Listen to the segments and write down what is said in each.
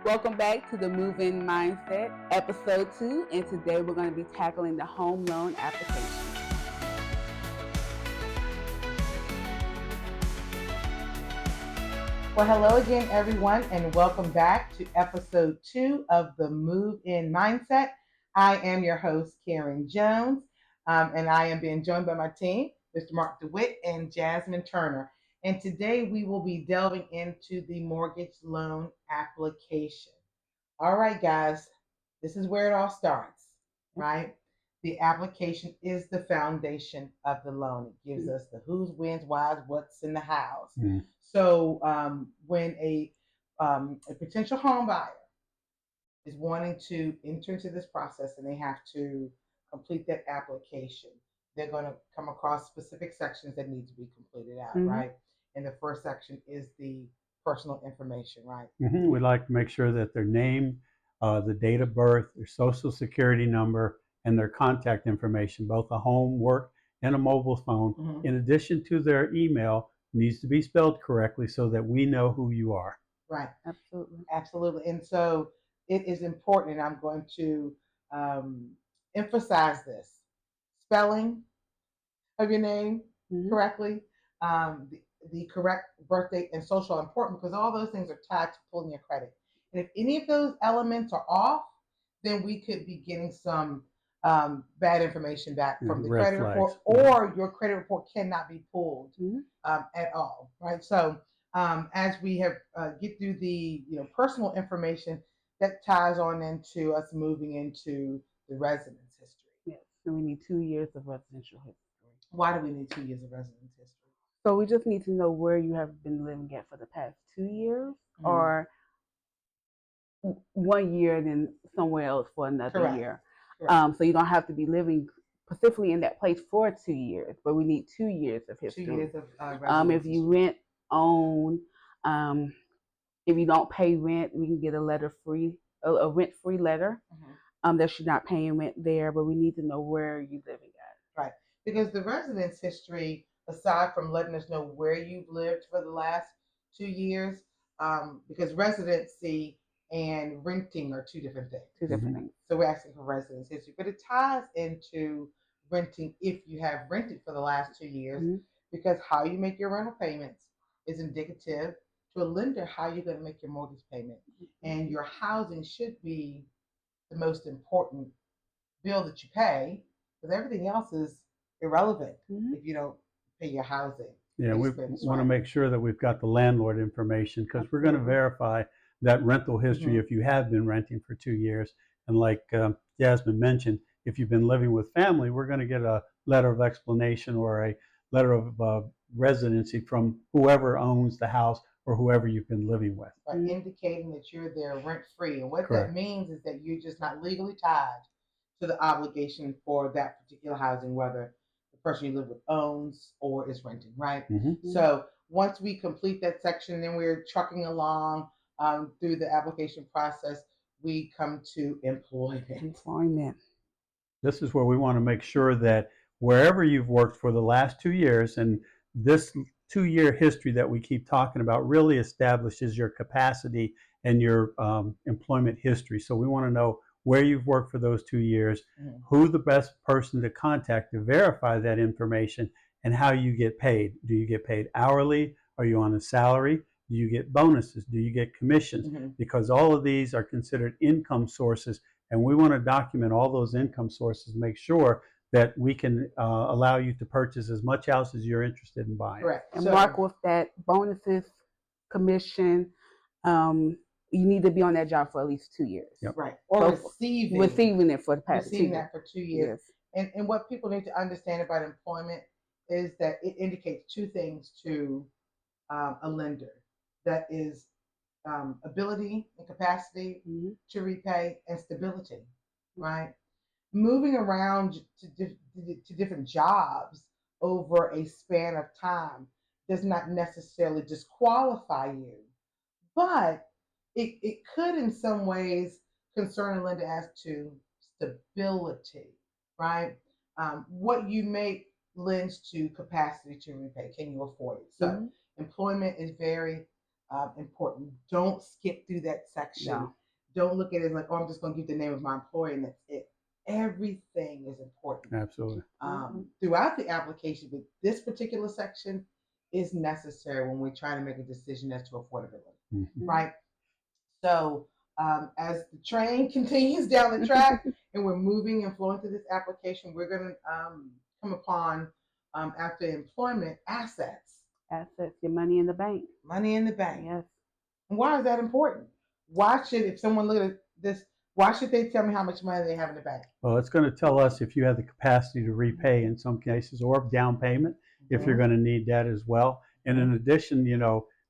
Welcome back to the Move In Mindset, episode 2, and today we're going to be tackling the home loan application. Well, hello again, everyone, and welcome back to episode 2 of the Move In Mindset. I am your host, Karen Jones, and I am being joined by my team, Mr. Mark Dewitt and Jasimine Turner. And today we will be delving into the mortgage loan application. All right, guys, this is where it all starts, right? The application is the foundation of the loan. It gives us the who's, when's, why's, what's in the house. So when a potential home buyer is wanting to enter into this process and they have to complete that application, they're going to come across specific sections that need to be completed out, right? And the first section is the personal information, right? We'd like to make sure that their name, the date of birth, their social security number, and their contact information, both a home, work, and a mobile phone, in addition to their email, needs to be spelled correctly so that we know who you are. Right. Absolutely. Absolutely. And so it is important, and I'm going to emphasize this. Spelling of your name correctly, the correct birth date and social are important because all those things are tied to pulling your credit. And if any of those elements are off, then we could be getting some bad information back from the credit report, or your credit report cannot be pulled at all, right? So as we have get through the personal information, that ties on into us moving into the residence history. Yes, so we need 2 years of residential history. Why do we need 2 years of residence history? So we just need to know where you have been living at for the past 2 years, or 1 year and then somewhere else for another year. So you don't have to be living specifically in that place for 2 years, but we need 2 years of history. 2 years of residence if you rent, own, if you don't pay rent, we can get a rent-free letter that you're not paying rent there, but we need to know where you're living at. Right, because the residence history, aside from letting us know where you've lived for the last 2 years, because residency and renting are two different things. Two different things. So we're asking for residence history, but it ties into renting if you have rented for the last 2 years, because how you make your rental payments is indicative to a lender how you're going to make your mortgage payment. And your housing should be the most important bill that you pay, because everything else is irrelevant if you don't pay your housing. Yeah, we want to make sure that we've got the landlord information, because we're going to verify that rental history if you have been renting for 2 years. And like Jasimine mentioned, if you've been living with family, we're going to get a letter of explanation or a letter of residency from whoever owns the house or whoever you've been living with. Right, indicating that you're there rent-free. And what that means is that you're just not legally tied to the obligation for that particular housing, whether the person you live with owns or is renting, right? So once we complete that section, then we're trucking along through the application process, we come to employment. This is where we want to make sure that wherever you've worked for the last 2 years, and this 2-year history that we keep talking about really establishes your capacity and your employment history. So we want to know where you've worked for those 2 years, who the best person to contact to verify that information, and how you get paid. Do you get paid hourly? Are you on a salary? Do you get bonuses? Do you get commissions? Because all of these are considered income sources, and we want to document all those income sources, make sure that we can allow you to purchase as much house as you're interested in buying. Correct. And Mark, with that bonuses, commission, you need to be on that job for at least 2 years. Right. Or receiving it for the past 2 years. That for 2 years. And what people need to understand about employment is that it indicates two things to a lender. That is ability and capacity to repay, and stability, right? Moving around to different jobs over a span of time does not necessarily disqualify you, but it could in some ways concern a lender as to stability, right? What you make lends to capacity to repay. Can you afford it? So employment is very important. Don't skip through that section. No. Don't look at it like, oh, I'm just going to give the name of my employer and that's it. Everything is important. Absolutely. Throughout the application, but this particular section is necessary when we're trying to make a decision as to affordability, right? So as the train continues down the track and we're moving and flowing through this application, we're going to come upon, after employment, assets. Assets, your money in the bank. Money in the bank. Yes. And why is that important? Why should, if someone look at this, why should they tell me how much money they have in the bank? Well, it's going to tell us if you have the capacity to repay in some cases, or down payment if you're going to need that as well. And in addition,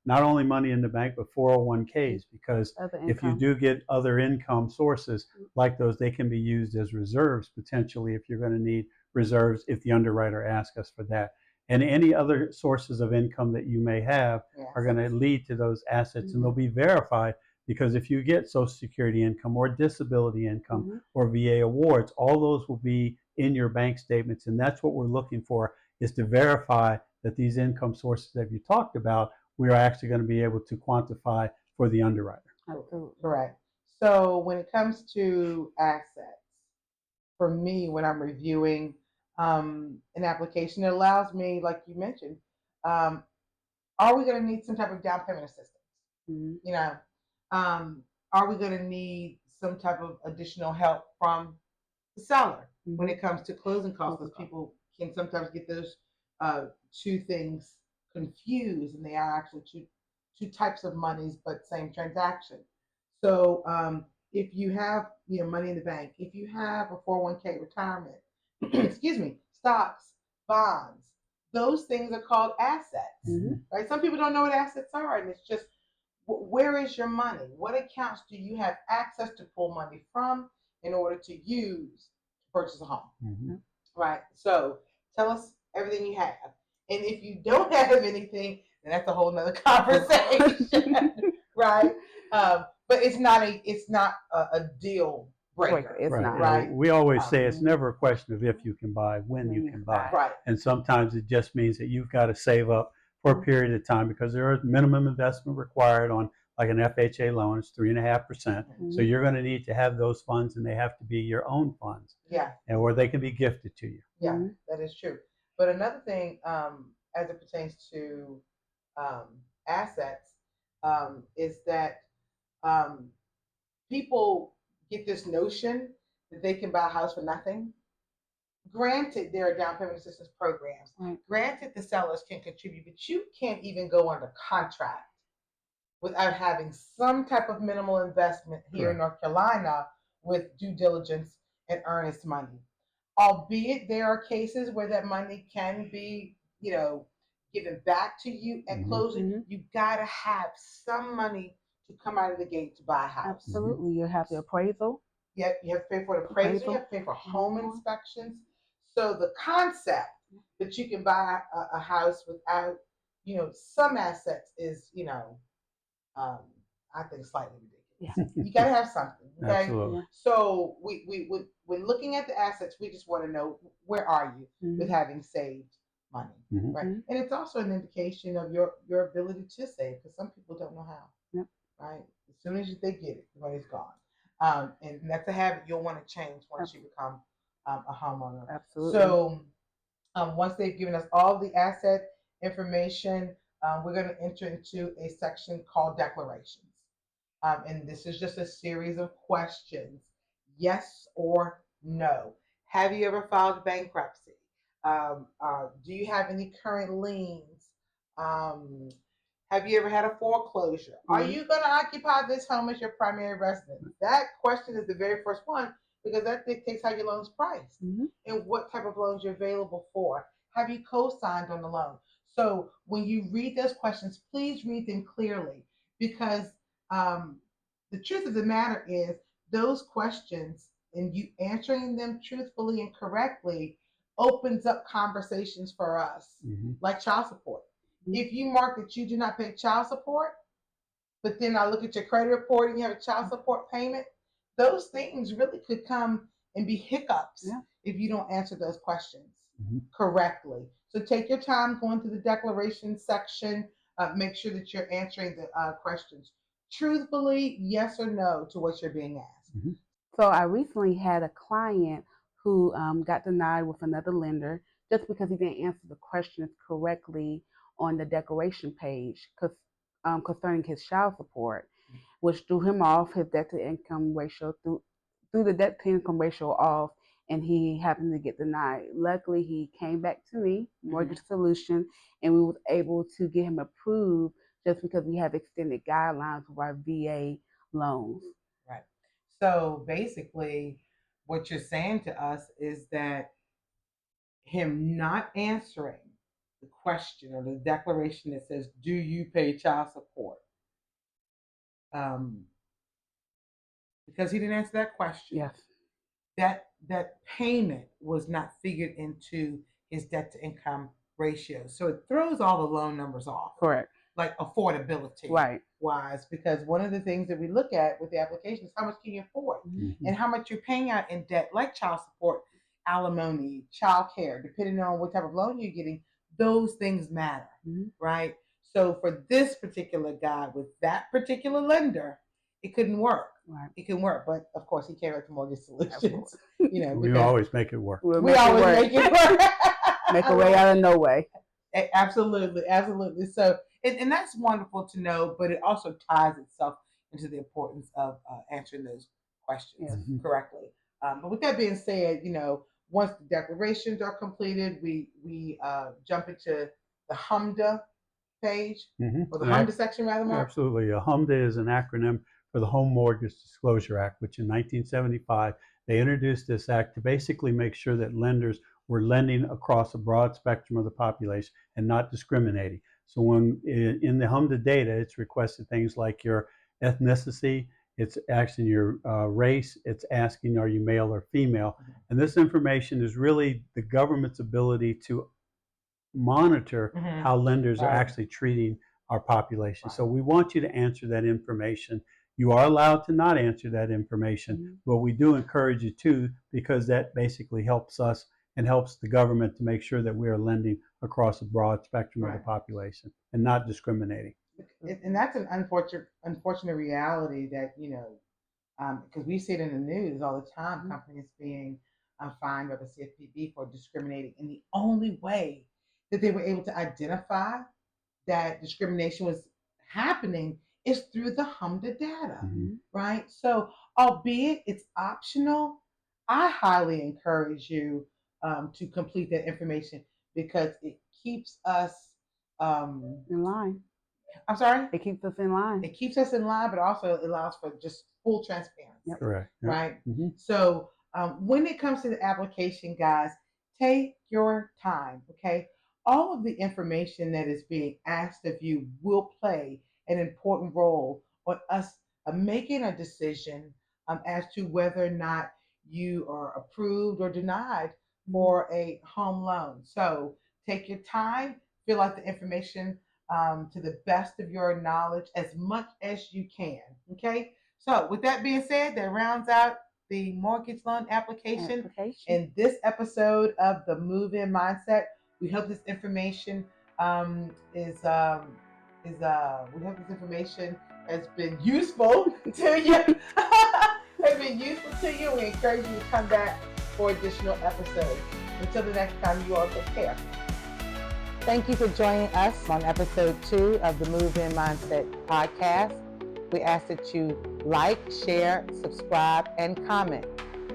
not only money in the bank, but 401ks, because if you do get other income sources like those, they can be used as reserves potentially if you're going to need reserves if the underwriter asks us for that. And any other sources of income that you may have are going to lead to those assets, and they'll be verified, because if you get Social Security income or disability income or VA awards, all those will be in your bank statements. And that's what we're looking for, is to verify that these income sources that you talked about, we are actually going to be able to quantify for the underwriter. Absolutely. Correct. So when it comes to assets, for me, when I'm reviewing an application, it allows me, like you mentioned, are we going to need some type of down payment assistance? Are we going to need some type of additional help from the seller when it comes to closing costs? Because people can sometimes get those two things confused, and they are actually two types of monies, but same transaction. So if you have money in the bank, if you have a 401k retirement, excuse me, stocks, bonds, those things are called assets, right? Some people don't know what assets are, and it's just, where is your money? What accounts do you have access to pull money from in order to use to purchase a home, right? So tell us everything you have. And if you don't have anything, then that's a whole nother conversation, right? But it's not a deal breaker. It's not. Right. We always say it's never a question of if you can buy, when you can buy. Right. And sometimes it just means that you've got to save up for a period of time, because there is minimum investment required on like an FHA loan. It's 3.5%. So you're going to need to have those funds, and they have to be your own funds. Yeah. And or they can be gifted to you. Yeah, that is true. But another thing, as it pertains to assets, is that people get this notion that they can buy a house for nothing. Granted, there are down payment assistance programs. Granted, the sellers can contribute, but you can't even go under contract without having some type of minimal investment here in North Carolina with due diligence and earnest money. Albeit there are cases where that money can be, given back to you at closing. You got to have some money to come out of the gate to buy a house. Absolutely. You have the appraisal. Yeah, you have to pay for the appraisal. You have to pay for home inspections. So the concept that you can buy a house without, some assets is, I think slightly ridiculous. You got to have something. Okay. Absolutely. So when looking at the assets, we just want to know, where are you with having saved money, right? And it's also an indication of your ability to save, because some people don't know how, right? As soon as they get it, the money's gone. And that's a habit you'll want to change once you become a homeowner. Absolutely. So once they've given us all the asset information, we're going to enter into a section called declarations. And this is just a series of questions, yes or no. Have you ever filed bankruptcy? Do you have any current liens? Have you ever had a foreclosure? Are you going to occupy this home as your primary residence? That question is the very first one, because that dictates how your loan's priced and what type of loans you're available for. Have you co-signed on the loan? So when you read those questions, please read them clearly, because the truth of the matter is, those questions and you answering them truthfully and correctly opens up conversations for us, like child support. If you mark that you do not pay child support, but then I look at your credit report and you have a child support payment, those things really could come and be hiccups if you don't answer those questions correctly. So take your time going through the declaration section. make sure that you're answering the questions truthfully, yes or no to what you're being asked. Mm-hmm. So I recently had a client who got denied with another lender just because he didn't answer the questions correctly on the declaration page concerning his child support, which threw him off his debt to income ratio threw the debt to income ratio off, and he happened to get denied. Luckily, he came back to me, Mortgage Solution, and we was able to get him approved just because we have extended guidelines with our VA loans. Right. So basically, what you're saying to us is that him not answering the question or the declaration that says, "Do you pay child support?" Because he didn't answer that question. Yes. That payment was not figured into his debt to income ratio. So it throws all the loan numbers off. Correct. Like affordability wise, because one of the things that we look at with the application is how much can you afford and how much you're paying out in debt, like child support, alimony, child care, depending on what type of loan you're getting, those things matter, right? So for this particular guy with that particular lender, it couldn't work. Right. It can work, but of course he came back to Mortgage Solutions. We always make it work. We always make it work. Make a way out of no way. Absolutely. So, and that's wonderful to know, but it also ties itself into the importance of answering those questions correctly. But with that being said, once the declarations are completed, we jump into the HMDA page, or the HMDA section, rather, Mark? Absolutely. HMDA is an acronym for the Home Mortgage Disclosure Act, which in 1975, they introduced this act to basically make sure that lenders were lending across a broad spectrum of the population and not discriminating. So when in the HMDA data, it's requested things like your ethnicity, it's asking your race, it's asking are you male or female. And this information is really the government's ability to monitor how lenders are actually treating our population. So we want you to answer that information. You are allowed to not answer that information, but we do encourage you to, because that basically helps us and helps the government to make sure that we are lending across a broad spectrum of the population and not discriminating. And that's an unfortunate reality that, because we see it in the news all the time, companies being fined by the CFPB for discriminating. And the only way that they were able to identify that discrimination was happening is through the HMDA data, right? So, albeit it's optional, I highly encourage you to complete that information because it keeps us in line. I'm sorry? It keeps us in line. It keeps us in line, but also allows for just full transparency. Correct. Right? So when it comes to the application, guys, take your time, okay? All of the information that is being asked of you will play an important role on us making a decision as to whether or not you are approved or denied for a home loan. So take your time, fill out the information to the best of your knowledge as much as you can, okay? So with that being said, that rounds out the mortgage loan application in this episode of the Move-In Mindset. We hope this information we hope this information has been useful to you. We encourage you to come back for additional episodes. Until the next time, you all take care. Thank you for joining us on episode 2 of the Move-In Mindset podcast. We ask that you like, share, subscribe, and comment.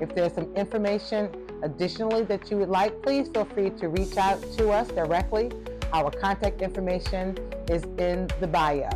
If there's some information additionally that you would like, please feel free to reach out to us directly. Our contact information is in the bio.